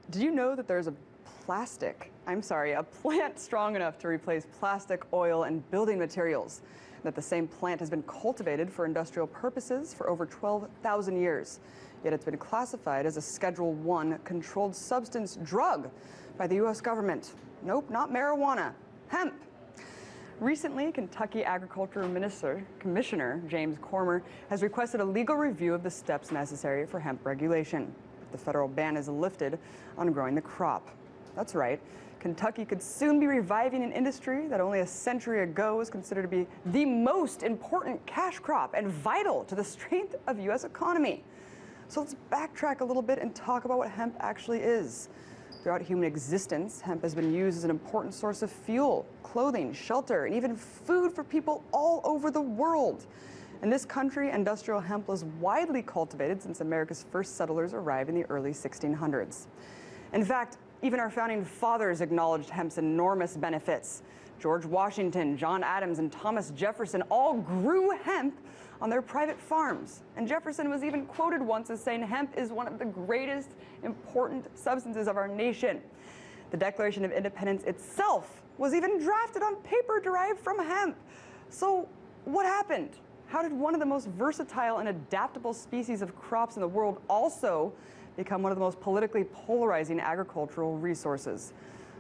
Did you know that there's a plant strong enough to replace plastic, oil, and building materials? That the same plant has been cultivated for industrial purposes for over 12,000 years. Yet it's been classified as a Schedule I controlled substance drug by the U.S. government. Nope, not marijuana, hemp. Recently, Kentucky Agriculture Commissioner James Cormer has requested a legal review of the steps necessary for hemp regulation if the federal ban is lifted on growing the crop. That's right. Kentucky could soon be reviving an industry that only a century ago was considered to be the most important cash crop and vital to the strength of the U.S. economy. So let's backtrack a little bit and talk about what hemp actually is. Throughout human existence, hemp has been used as an important source of fuel, clothing, shelter, and even food for people all over the world. In this country, industrial hemp was widely cultivated since America's first settlers arrived in the early 1600s. In fact, even our founding fathers acknowledged hemp's enormous benefits. George Washington, John Adams, and Thomas Jefferson all grew hemp on their private farms. And Jefferson was even quoted once as saying hemp is one of the greatest important substances of our nation. The Declaration of Independence itself was even drafted on paper derived from hemp. So what happened? How did one of the most versatile and adaptable species of crops in the world also become one of the most politically polarizing agricultural resources?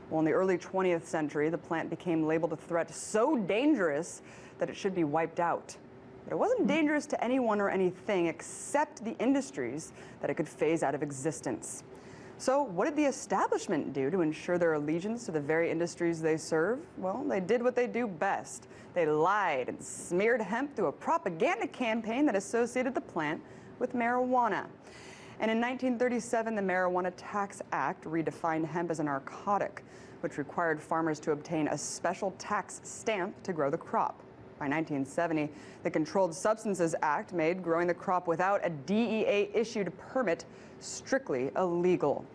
Well, in the early 20th century, the plant became labeled a threat so dangerous that it should be wiped out. But it wasn't dangerous to anyone or anything except the industries that it could phase out of existence. So what did the establishment do to ensure their allegiance to the very industries they serve? Well, they did what they do best. They lied and smeared hemp through a propaganda campaign that associated the plant with marijuana. And in 1937, the Marijuana Tax Act redefined hemp as a narcotic, which required farmers to obtain a special tax stamp to grow the crop. By 1970, the Controlled Substances Act made growing the crop without a DEA-issued permit strictly illegal.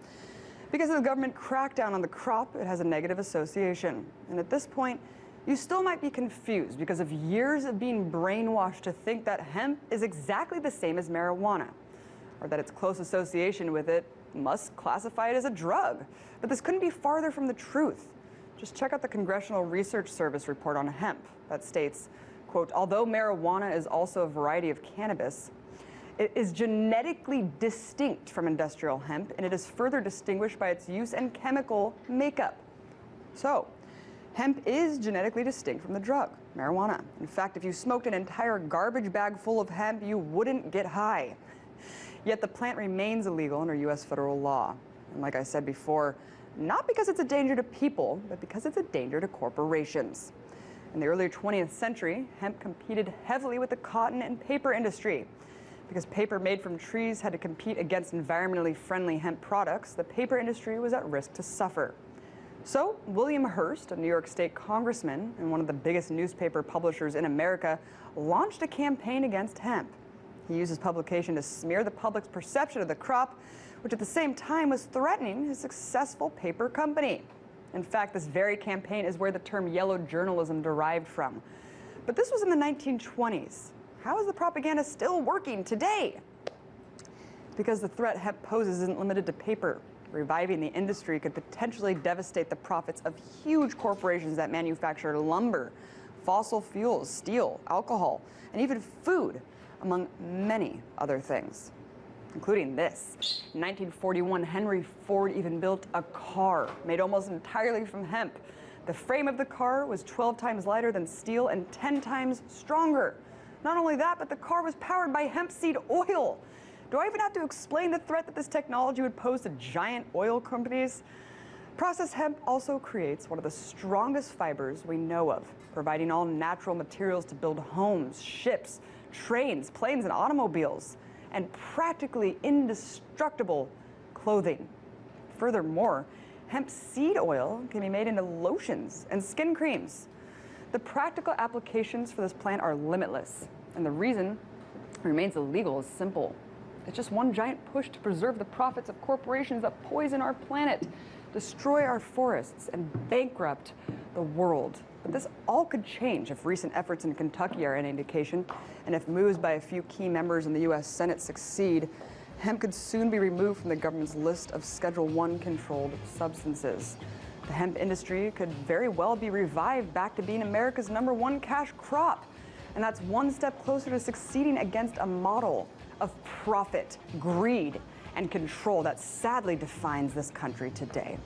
Because of the government crackdown on the crop, it has a negative association. And at this point, you still might be confused because of years of being brainwashed to think that hemp is exactly the same as marijuana, or that its close association with it must classify it as a drug. But this couldn't be farther from the truth. Just check out the Congressional Research Service report on hemp that states, quote, although marijuana is also a variety of cannabis, it is genetically distinct from industrial hemp, and it is further distinguished by its use and chemical makeup. So, hemp is genetically distinct from the drug, marijuana. In fact, if you smoked an entire garbage bag full of hemp, you wouldn't get high. Yet the plant remains illegal under U.S. federal law. And like I said before, not because it's a danger to people, but because it's a danger to corporations. In the early 20th century, hemp competed heavily with the cotton and paper industry. Because paper made from trees had to compete against environmentally friendly hemp products, the paper industry was at risk to suffer. So William Hearst, a New York State congressman and one of the biggest newspaper publishers in America, launched a campaign against hemp. He used his publication to smear the public's perception of the crop, which at the same time was threatening his successful paper company. In fact, this very campaign is where the term yellow journalism derived from. But this was in the 1920s. How is the propaganda still working today? Because the threat hemp poses isn't limited to paper. Reviving the industry could potentially devastate the profits of huge corporations that manufacture lumber, fossil fuels, steel, alcohol, and even food, among many other things, including this. In 1941, Henry Ford even built a car made almost entirely from hemp. The frame of the car was 12 times lighter than steel and 10 times stronger. Not only that, but the car was powered by hemp seed oil. Do I even have to explain the threat that this technology would pose to giant oil companies? Processed hemp also creates one of the strongest fibers we know of, providing all natural materials to build homes, ships, trains, planes, and automobiles, and practically indestructible clothing. Furthermore, hemp seed oil can be made into lotions and skin creams. The practical applications for this plant are limitless, and the reason it remains illegal is simple. It's just one giant push to preserve the profits of corporations that poison our planet, destroy our forests, and bankrupt the world. But this all could change if recent efforts in Kentucky are any indication, and if moves by a few key members in the U.S. Senate succeed. hemp could soon be removed from the government's list of Schedule 1 controlled substances. The hemp industry could very well be revived back to being America's #1 cash crop. And that's one step closer to succeeding against a model of profit, greed, and control that sadly defines this country today.